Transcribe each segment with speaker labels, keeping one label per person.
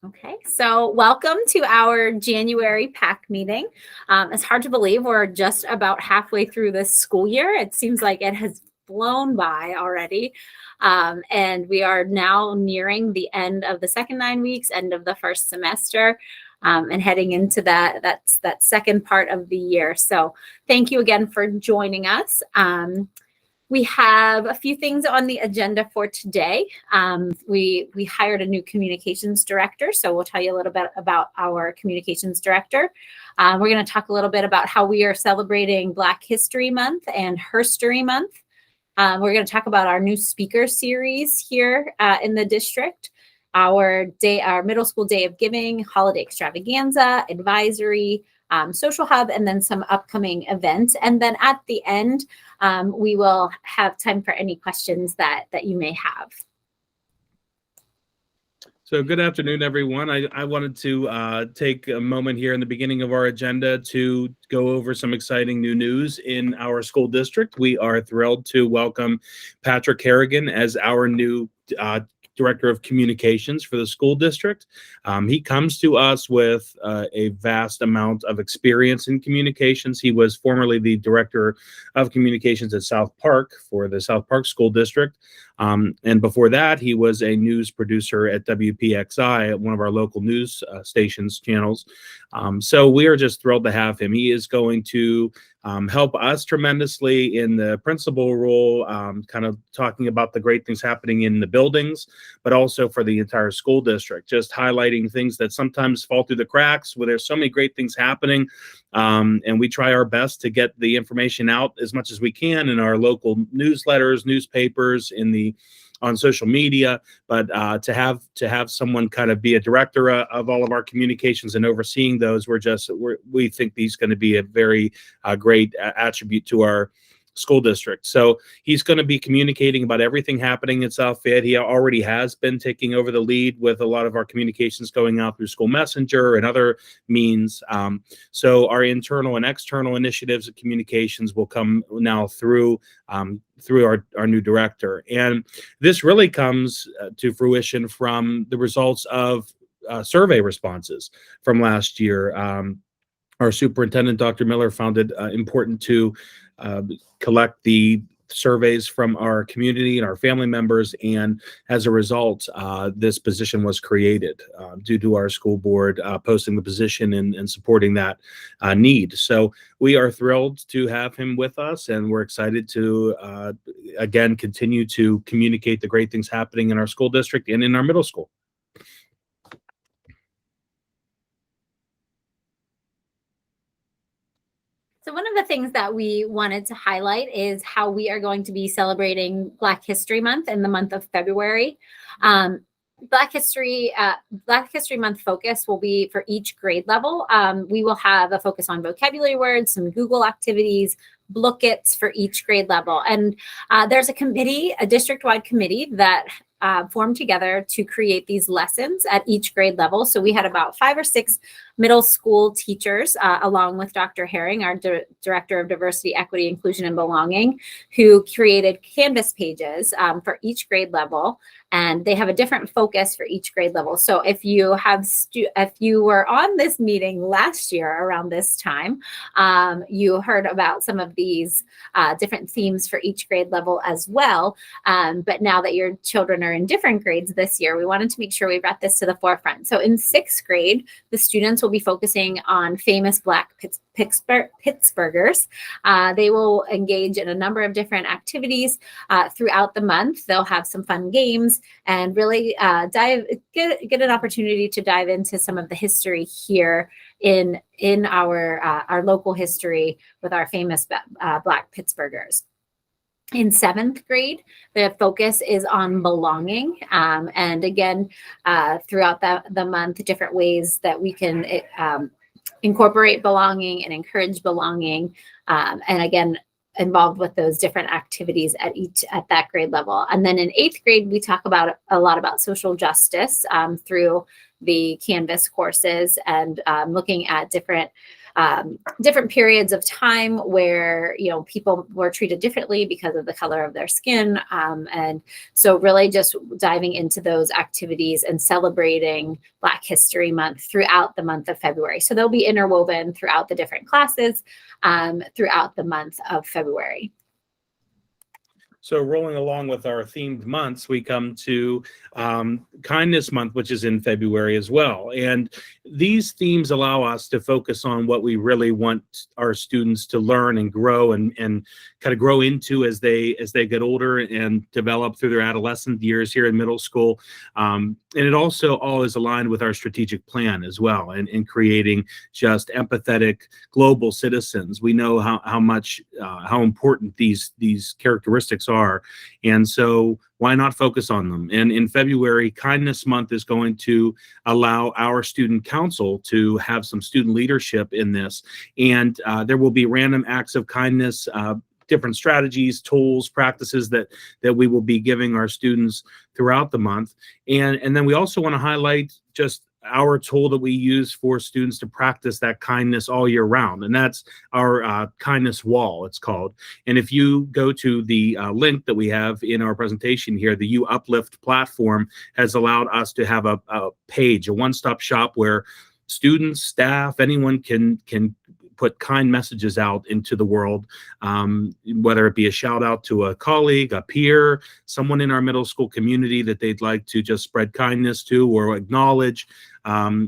Speaker 1: Okay, so welcome to our January PAC meeting. It's hard to believe we're just about halfway through this school year. It seems like it has flown by already. And we are now nearing the end of the second 9 weeks, end of the first semester, and heading into that second part of the year. So thank you again for joining us. We have a few things on the agenda for today. We hired a new communications director, so we'll tell you a little bit about our communications director. We're going to talk a little bit about how we are celebrating Black History Month and Herstory Month. We're going to talk about our new speaker series here in the district, our middle school day of giving, holiday extravaganza, advisory, social hub, and then some upcoming events. And then at the end, we will have time for any questions that you may have.
Speaker 2: So good afternoon, everyone. I wanted to take a moment here in the beginning of our agenda to go over some exciting new news in our school district. We are thrilled to welcome Patrick Harrigan as our new Director of Communications for the school district. He comes to us with a vast amount of experience in communications. He was formerly the Director of Communications at South Park for the South Park School District. And before that, he was a news producer at WPXI, at one of our local news stations channels. So we are just thrilled to have him. He is going to help us tremendously in the principal role, kind of talking about the great things happening in the buildings, but also for the entire school district, just highlighting things that sometimes fall through the cracks where there's so many great things happening. And we try our best to get the information out as much as we can in our local newsletters, newspapers, on social media, but to have someone kind of be a director of all of our communications and overseeing those, we think these going to be a very great attribute to our school district. So he's going to be communicating about everything happening in South Fayette. He already has been taking over the lead with a lot of our communications going out through School Messenger and other means. So our internal and external initiatives of communications will come now through our new director. And this really comes to fruition from the results of survey responses from last year. Our superintendent, Dr. Miller, found it important to collect the surveys from our community and our family members, and as a result, this position was created due to our school board posting the position and supporting that need. So we are thrilled to have him with us, and we're excited to again continue to communicate the great things happening in our school district and in our middle school.
Speaker 1: So one of the things that we wanted to highlight is how we are going to be celebrating Black History Month in the month of February. Black History Month focus will be for each grade level. We will have a focus on vocabulary words, some Google activities, bookets for each grade level. And there's a district-wide committee that formed together to create these lessons at each grade level. So we had about 5 or 6 middle school teachers, along with Dr. Herring, our Director of Diversity, Equity, Inclusion, and Belonging, who created Canvas pages for each grade level. And they have a different focus for each grade level. So if you were on this meeting last year around this time, you heard about some of these different themes for each grade level as well. But now that your children are in different grades this year, we wanted to make sure we brought this to the forefront. So in 6th grade, the students will be focusing on famous Black Pittsburghers. They will engage in a number of different activities throughout the month. They'll have some fun games and really get an opportunity to dive into some of the history here in our local history with our famous Black Pittsburghers. In 7th grade, the focus is on belonging. And again, throughout the month, different ways that we can incorporate belonging and encourage belonging. And again, involved with those different activities at that grade level. And then in 8th grade, we talk about a lot about social justice through the Canvas courses and looking at different different periods of time where, people were treated differently because of the color of their skin. And so really just diving into those activities and celebrating Black History Month throughout the month of February. So they'll be interwoven throughout the different classes throughout the month of February.
Speaker 2: So rolling along with our themed months, we come to Kindness Month, which is in February as well. And these themes allow us to focus on what we really want our students to learn and grow and kind of grow into as they get older and develop through their adolescent years here in middle school. And it also all is aligned with our strategic plan as well, and in creating just empathetic global citizens. We know how important these characteristics are, and so why not focus on them? And in February, Kindness Month is going to allow our student council to have some student leadership in this, and there will be random acts of kindness, different strategies, tools, practices that we will be giving our students throughout the month. And then we also want to highlight just our tool that we use for students to practice that kindness all year round. And that's our kindness wall, it's called. And if you go to the link that we have in our presentation here, the U Uplift platform has allowed us to have a page, a one-stop shop where students, staff, anyone can put kind messages out into the world, whether it be a shout out to a colleague, a peer, someone in our middle school community that they'd like to just spread kindness to or acknowledge.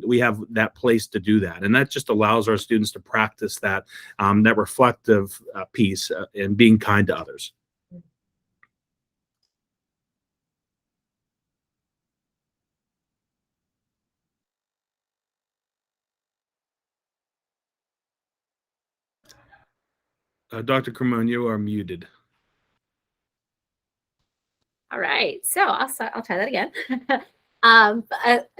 Speaker 2: We have that place to do that. And that just allows our students to practice that reflective piece and being kind to others. Dr. Cremon, you are muted.
Speaker 1: All right, so I'll try that again.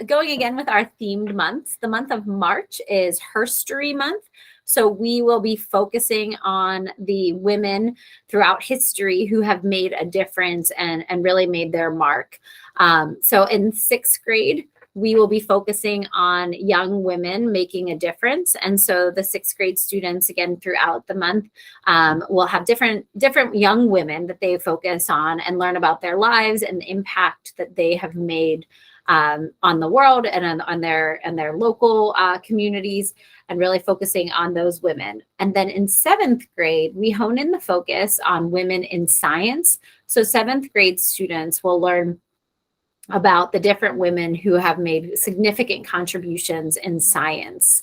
Speaker 1: Going again with our themed months, the month of March is Herstory Month. So we will be focusing on the women throughout history who have made a difference and really made their mark. So in 6th grade, we will be focusing on young women making a difference. And so the 6th grade students, again, throughout the month, will have different young women that they focus on and learn about their lives and the impact that they have made on the world and on their local communities, and really focusing on those women. And then in 7th grade, we hone in the focus on women in science. So 7th grade students will learn about the different women who have made significant contributions in science.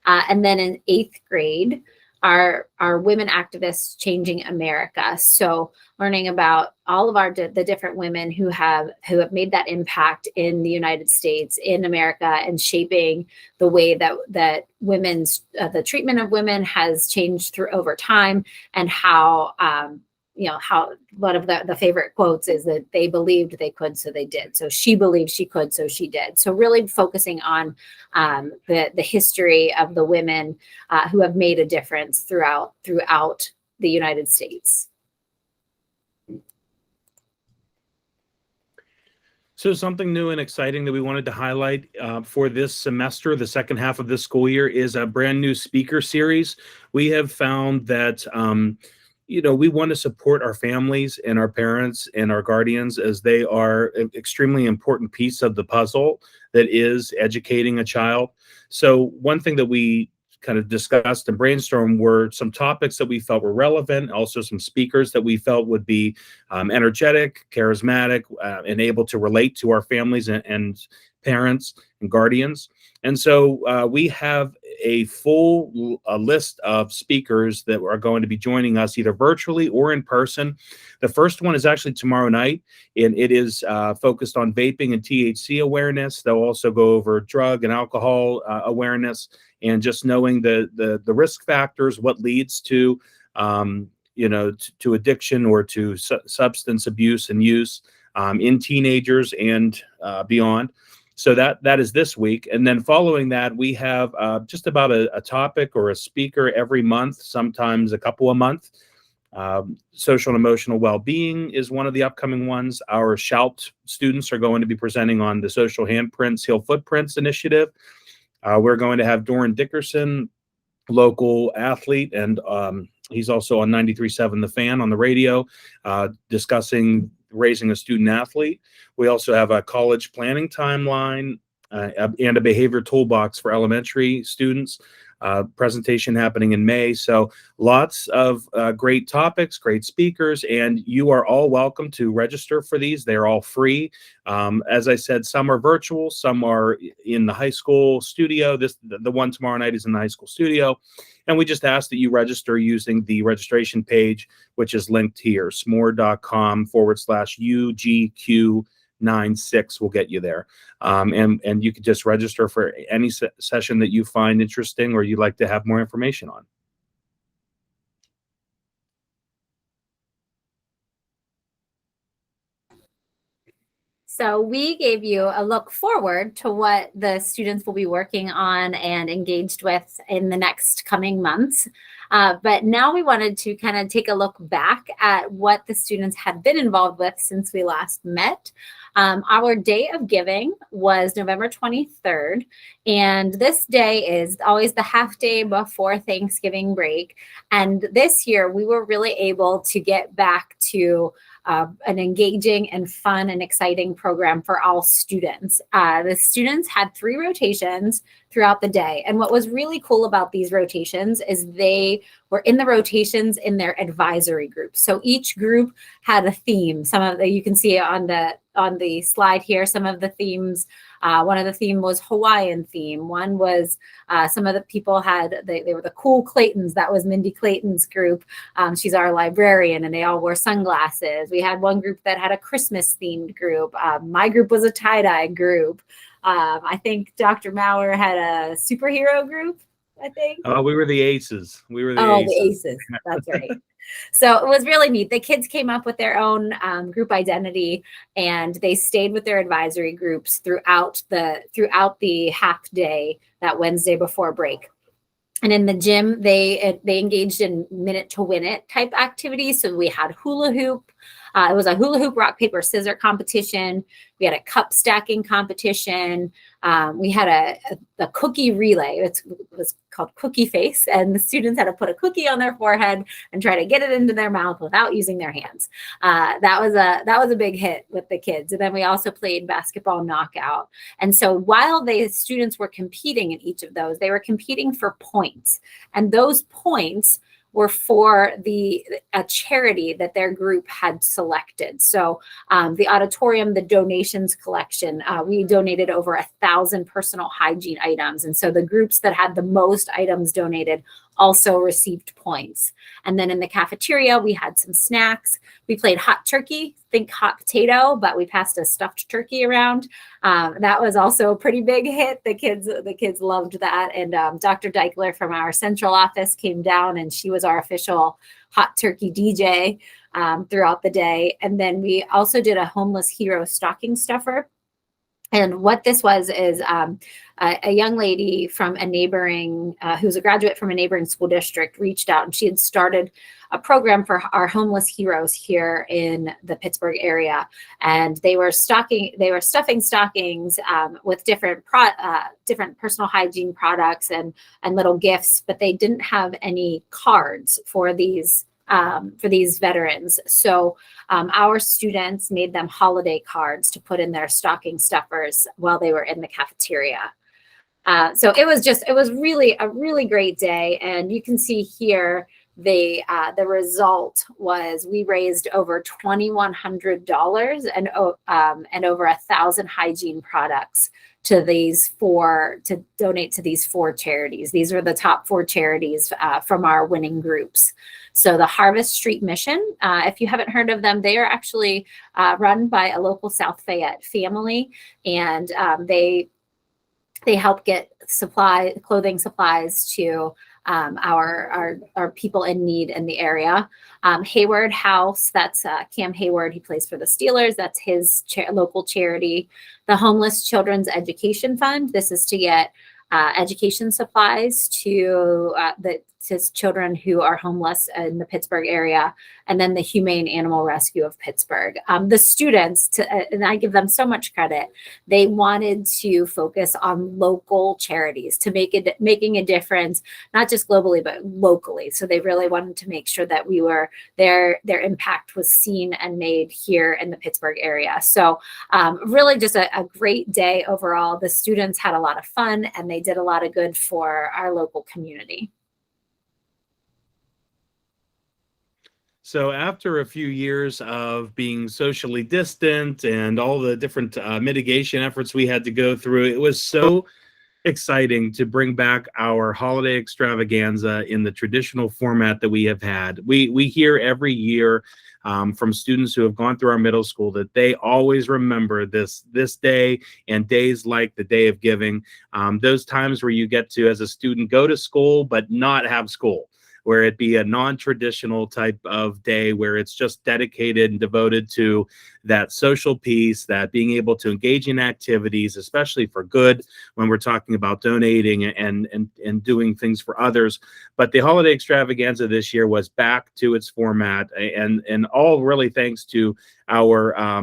Speaker 1: And then in 8th grade, our women activists changing America. So learning about all of the different women who have made that impact in the United States, in America, and shaping the way that women's the treatment of women has changed over time, and how how one of the favorite quotes is that they believed they could, so they did. So she believed she could, so she did. So really focusing on the history of the women who have made a difference throughout the United States.
Speaker 2: So something new and exciting that we wanted to highlight for this semester, the second half of this school year, is a brand new speaker series. We have found that we want to support our families and our parents and our guardians, as they are an extremely important piece of the puzzle that is educating a child. So one thing that we kind of discussed and brainstormed were some topics that we felt were relevant, also some speakers that we felt would be energetic, charismatic, and able to relate to our families and parents and guardians. And so we have a full list of speakers that are going to be joining us either virtually or in person. The first one is actually tomorrow night, and it is focused on vaping and THC awareness. They'll also go over drug and alcohol awareness, and just knowing the risk factors, what leads to to addiction or to substance abuse and use in teenagers and beyond. So that is this week. And then following that, we have just about a topic or a speaker every month, sometimes a couple a month. Social and emotional well-being is one of the upcoming ones. Our Shout students are going to be presenting on the Social Handprints, Heal Footprints initiative. We're going to have Doran Dickerson local athlete, and he's also on 93.7 The Fan on the radio, discussing raising a student athlete. We also have a college planning timeline and a behavior toolbox for elementary students. Presentation happening in May. So lots of great topics, great speakers, and you are all welcome to register for these. They're all free. As I said, some are virtual, some are in the high school studio. The one tomorrow night is in the high school studio. And we just ask that you register using the registration page, which is linked here, smore.com/UGQ96 will get you there. And you can just register for any session that you find interesting or you'd like to have more information on.
Speaker 1: So we gave you a look forward to what the students will be working on and engaged with in the next coming months. But now we wanted to kind of take a look back at what the students had been involved with since we last met. Our day of giving was November 23rd, and this day is always the half day before Thanksgiving break. And this year we were really able to get back to an engaging and fun and exciting program for all students. The students had 3 rotations throughout the day. And what was really cool about these rotations is they were in the rotations in their advisory groups. So each group had a theme. Some of the, you can see on the slide here, some of the themes. One of the theme was Hawaiian theme. One was some of the people had, they were the cool Claytons. That was Mindy Clayton's group. She's our librarian, and they all wore sunglasses. We had one group that had a Christmas themed group. My group was a tie-dye group. I think Dr. Maurer had a superhero group, I think.
Speaker 2: Oh, we were the aces. We were the
Speaker 1: aces. The aces. That's right. So it was really neat. The kids came up with their own group identity, and they stayed with their advisory groups throughout the half day, that Wednesday before break. And in the gym, they engaged in minute to win it type activities. So we had hula hoop. It was a hula hoop, rock, paper, scissor competition. We had a cup stacking competition. We had a cookie relay. It was called Cookie Face. And the students had to put a cookie on their forehead and try to get it into their mouth without using their hands. That was a big hit with the kids. And then we also played basketball knockout. And so while the students were competing in each of those, they were competing for points. And those points were for a charity that their group had selected. So the auditorium, the donations collection, we donated over 1,000 personal hygiene items. And so the groups that had the most items donated also received points. And then in the cafeteria, we had some snacks. We played hot turkey, think hot potato, but we passed a stuffed turkey around. That was also a pretty big hit. The kids loved that. And Dr. Deichler from our central office came down, and she was our official hot turkey DJ throughout the day. And then we also did a homeless hero stocking stuffer. And what this was is a young lady from a neighboring, who's a graduate from a neighboring school district, reached out, and she had started a program for our homeless heroes here in the Pittsburgh area. And they were stuffing stockings with different personal hygiene products and little gifts, but they didn't have any cards for these veterans. So our students made them holiday cards to put in their stocking stuffers while they were in the cafeteria. So it was really a really great day. And you can see here the result was we raised over $2,100 and over 1,000 hygiene products to donate to these 4 charities. These are the top 4 charities from our winning groups. So the Harvest Street Mission, if you haven't heard of them, they are actually run by a local South Fayette family, and they help get clothing supplies to our people in need in the area. Hayward House, that's Cam Hayward. He plays for the Steelers. That's his local charity. The Homeless Children's Education Fund. This is to get education supplies to children who are homeless in the Pittsburgh area, and then the Humane Animal Rescue of Pittsburgh. The students, and I give them so much credit, they wanted to focus on local charities to making a difference, not just globally, but locally. So they really wanted to make sure that their impact was seen and made here in the Pittsburgh area. So really just a great day overall. The students had a lot of fun and they did a lot of good for our local community.
Speaker 2: So after a few years of being socially distant and all the different mitigation efforts we had to go through, it was so exciting to bring back our holiday extravaganza in the traditional format that we have had. We hear every year from students who have gone through our middle school that they always remember this day and days like the Day of Giving, those times where you get to, as a student, go to school but not have school, where it be a non-traditional type of day where it's just dedicated and devoted to that social piece, that being able to engage in activities, especially for good when we're talking about donating and doing things for others. But the holiday extravaganza this year was back to its format, and all really thanks to our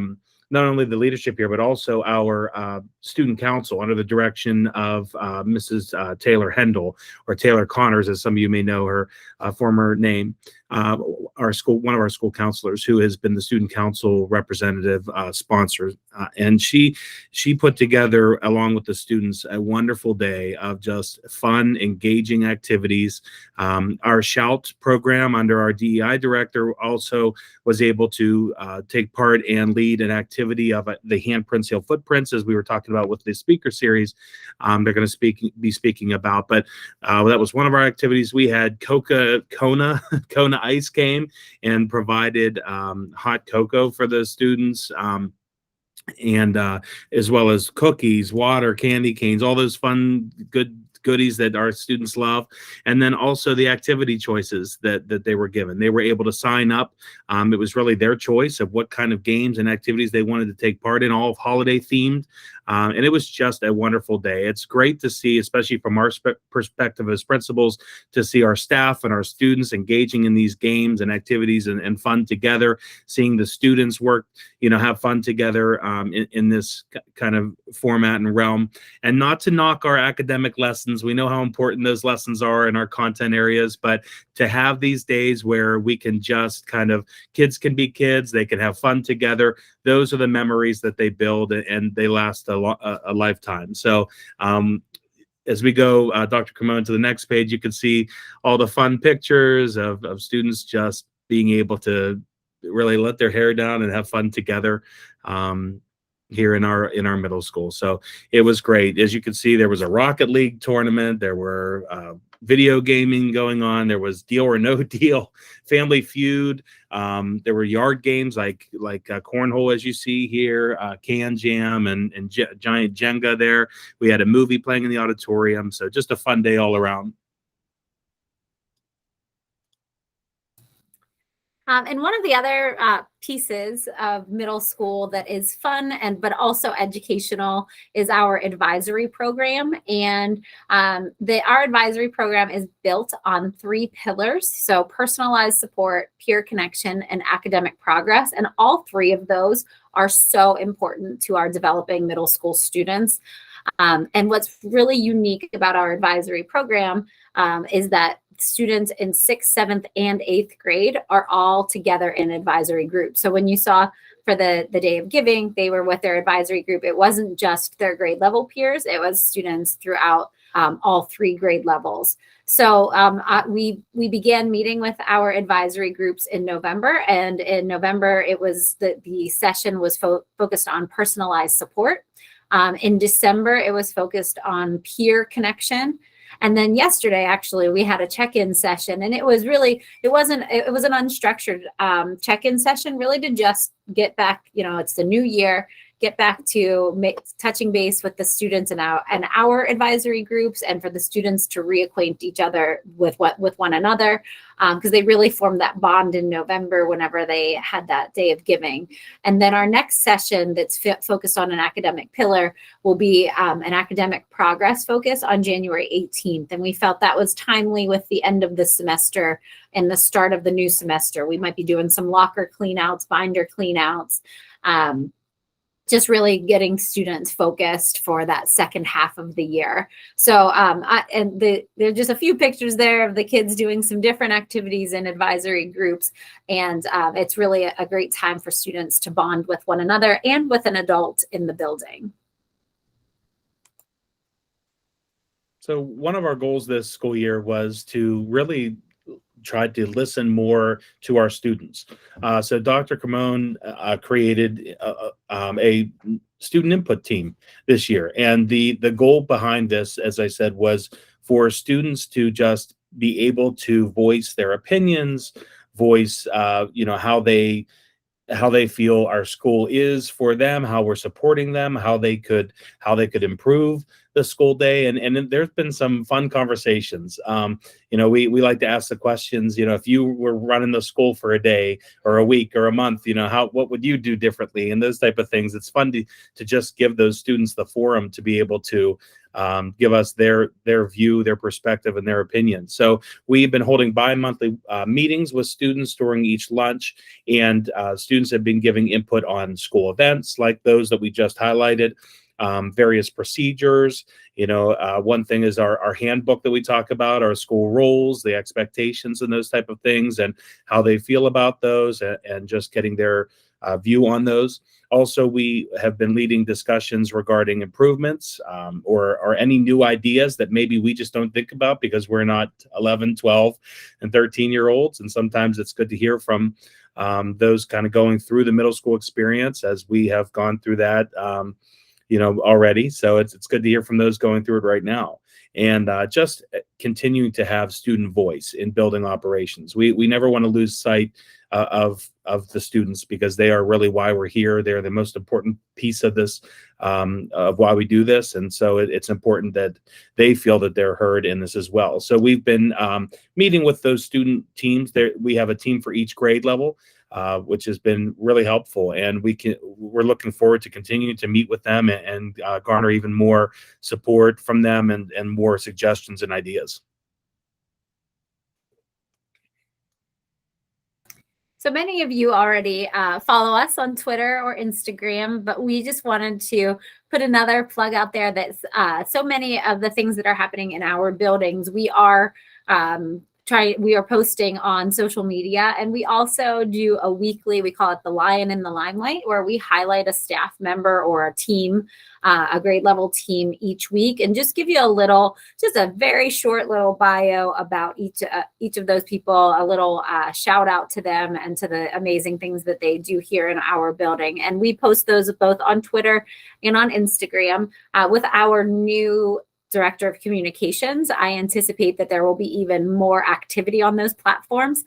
Speaker 2: not only the leadership here, but also our student council under the direction of Mrs. Taylor Hendel, or Taylor Connors, as some of you may know her former name, one of our school counselors, who has been the student council representative sponsor. And she put together, along with the students, a wonderful day of just fun, engaging activities. Our Shout program under our DEI director also was able to take part and lead an activity of the Handprints Heal Footprints, as we were talking about with the speaker series they're going to be speaking about. But that was one of our activities. We had Kona Ice came and provided hot cocoa for the students, and as well as cookies, water, candy canes, all those fun, goodies that our students love. And then also the activity choices that they were given. They were able to sign up. It was really their choice of what kind of games and activities they wanted to take part in, all holiday themed. And it was just a wonderful day. It's great to see, especially from our perspective as principals, to see our staff and our students engaging in these games and activities and fun together, seeing the students work, have fun together in this kind of format and realm. And not to knock our academic lessons. We know how important those lessons are in our content areas, but to have these days where we can just kids can be kids, they can have fun together. Those are the memories that they build, and they last a lifetime. So as we go, Dr. Cremona, to the next page, you can see all the fun pictures of students just being able to really let their hair down and have fun together here in our middle school. So it was great. As you can see, there was a Rocket League tournament. There were video gaming going on. There was Deal or No Deal, Family Feud. There were yard games like cornhole, as you see here, Can Jam, and giant Jenga there. We had a movie playing in the auditorium. So just a fun day all around.
Speaker 1: And one of the other pieces of middle school that is fun but also educational is our advisory program. And our advisory program is built on 3 pillars: so personalized support, peer connection, and academic progress. And all 3 of those are so important to our developing middle school students. And what's really unique about our advisory program is that students in 6th, 7th, and 8th grade are all together in advisory groups. So when you saw for the Day of Giving, they were with their advisory group. It wasn't just their grade level peers, it was students throughout all 3 grade levels. So we began meeting with our advisory groups in November, and in November it was the session was focused on personalized support. In December it was focused on peer connection. And then yesterday, actually, we had a check-in session, and it was an unstructured check-in session, really to just get back, it's the new year, get back to touching base with the students and our advisory groups, and for the students to reacquaint each other with one another, because they really formed that bond in November whenever they had that day of giving. And then our next session that's focused on an academic pillar will be an academic progress focus on January 18th. And we felt that was timely with the end of the semester and the start of the new semester. We might be doing some locker cleanouts, binder cleanouts, just really getting students focused for that second half of the year. So, there are just a few pictures there of the kids doing some different activities in advisory groups. And it's really a great time for students to bond with one another and with an adult in the building.
Speaker 2: So one of our goals this school year was to really try to listen more to our students. So Dr. Camone created a student input team this year. And the goal behind this, as I said, was for students to just be able to voice their opinions, voice how they feel our school is for them, how we're supporting them, how they could improve the school day. And there's been some fun conversations. We like to ask the questions, if you were running the school for a day or a week or a month, what would you do differently, and those type of things. It's fun to just give those students the forum to be able to give us their view, their perspective, and their opinion. So we've been holding bi-monthly meetings with students during each lunch, and students have been giving input on school events like those that we just highlighted, various procedures. One thing is our handbook that we talk about, our school roles, the expectations and those type of things, and how they feel about those, and just getting their view on those. Also, we have been leading discussions regarding improvements or any new ideas that maybe we just don't think about because we're not 11, 12, and 13-year-olds. And sometimes it's good to hear from those kind of going through the middle school experience, as we have gone through that already. So it's good to hear from those going through it right now. And just continuing to have student voice in building operations. We never want to lose sight of the students, because they are really why we're here. They're the most important piece of this, of why we do this. And so it's important that they feel that they're heard in this as well. So we've been meeting with those student teams. We have a team for each grade level, which has been really helpful. And we're looking forward to continuing to meet with them and garner even more support from them and more suggestions and ideas.
Speaker 1: So many of you already follow us on Twitter or Instagram, but we just wanted to put another plug out there that's so many of the things that are happening in our buildings, we are posting on social media. And we also do a weekly, we call it the Lion in the Limelight, where we highlight a staff member or a team, a grade level team each week, and just give you just a very short little bio about each of those people, a little shout out to them and to the amazing things that they do here in our building. And we post those both on Twitter and on Instagram. With our new Director of Communications, I anticipate that there will be even more activity on those platforms.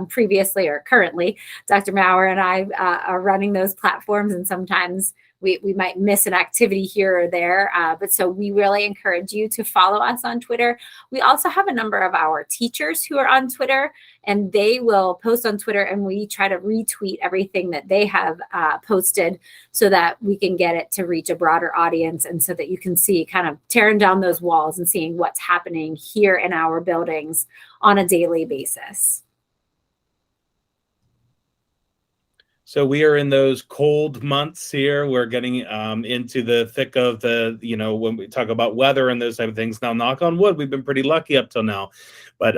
Speaker 1: Previously or currently, Dr. Maurer and I are running those platforms, and sometimes we might miss an activity here or there. But so we really encourage you to follow us on Twitter. We also have a number of our teachers who are on Twitter, and they will post on Twitter, and we try to retweet everything that they have posted so that we can get it to reach a broader audience, and so that you can see kind of tearing down those walls and seeing what's happening here in our buildings on a daily basis.
Speaker 2: So we are in those cold months here. We're getting into the thick of when we talk about weather and those type of things. Now, knock on wood, we've been pretty lucky up till now. But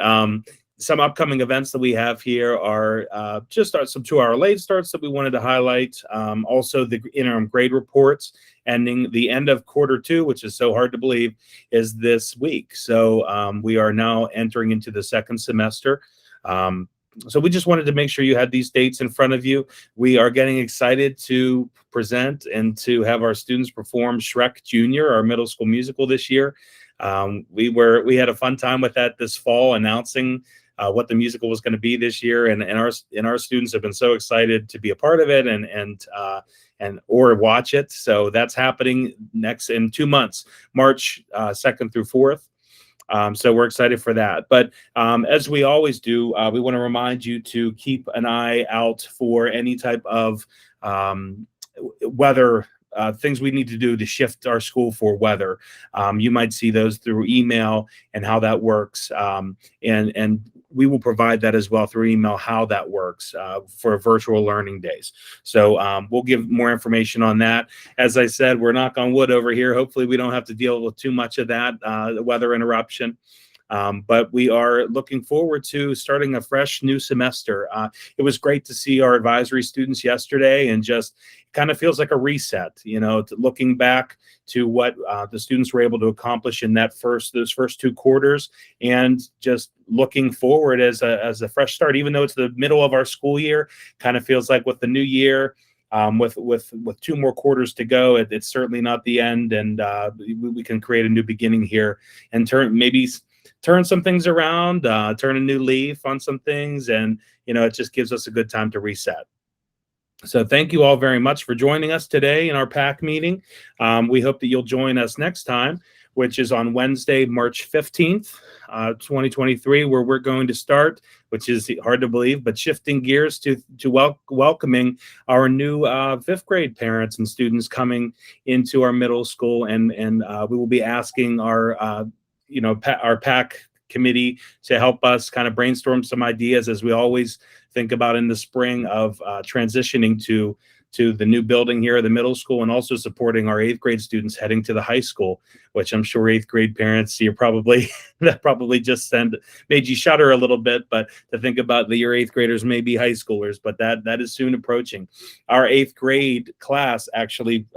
Speaker 2: some upcoming events that we have here are just some 2-hour late starts that we wanted to highlight. Also, the interim grade reports ending the end of Q2, which is so hard to believe, is this week. So we are now entering into the second semester. So we just wanted to make sure you had these dates in front of you. We are getting excited to present and to have our students perform Shrek Junior, our middle school musical this year. We had a fun time with that this fall, announcing what the musical was going to be this year, and our students have been so excited to be a part of it and or watch it. So that's happening next in 2 months, March 2nd through 4th. So we're excited for that. But as we always do, we want to remind you to keep an eye out for any type of weather things we need to do to shift our school for weather. You might see those through email and how that works. And we will provide that as well through email, how that works for virtual learning days. So we'll give more information on that. As I said, we're knock on wood over here. Hopefully we don't have to deal with too much of that weather interruption. But we are looking forward to starting a fresh new semester. It was great to see our advisory students yesterday, and just kind of feels like a reset, looking back to what the students were able to accomplish in those first 2 quarters, and just looking forward as a fresh start. Even though it's the middle of our school year, kind of feels like with the new year, with 2 more quarters to go, it's certainly not the end, and we can create a new beginning here and turn some things around, turn a new leaf on some things, and it just gives us a good time to reset. So thank you all very much for joining us today in our PAC meeting. We hope that you'll join us next time, which is on Wednesday, March 15th, 2023, where we're going to start, which is hard to believe, but shifting gears to welcoming our new 5th grade parents and students coming into our middle school. And we will be asking our PAC committee to help us kind of brainstorm some ideas, as we always think about in the spring, of transitioning to the new building here at the middle school, and also supporting our 8th grade students heading to the high school, which I'm sure 8th grade parents, that probably just made you shudder a little bit, but to think about that your 8th graders may be high schoolers, but that is soon approaching. Our 8th grade class actually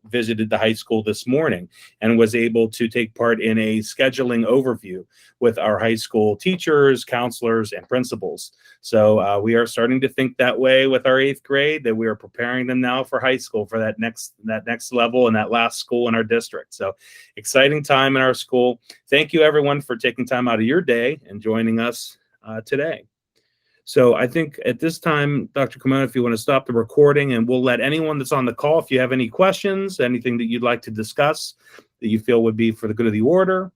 Speaker 2: visited the high school this morning and was able to take part in a scheduling overview with our high school teachers, counselors, and principals. So we are starting to think that way with our 8th grade, that we are preparing them now for high school, for that next level and that last school in our district. So exciting time in our school. Thank you everyone for taking time out of your day and joining us today. So I think at this time, Dr. Kimona, if you want to stop the recording, and we'll let anyone that's on the call, if you have any questions, anything that you'd like to discuss that you feel would be for the good of the order,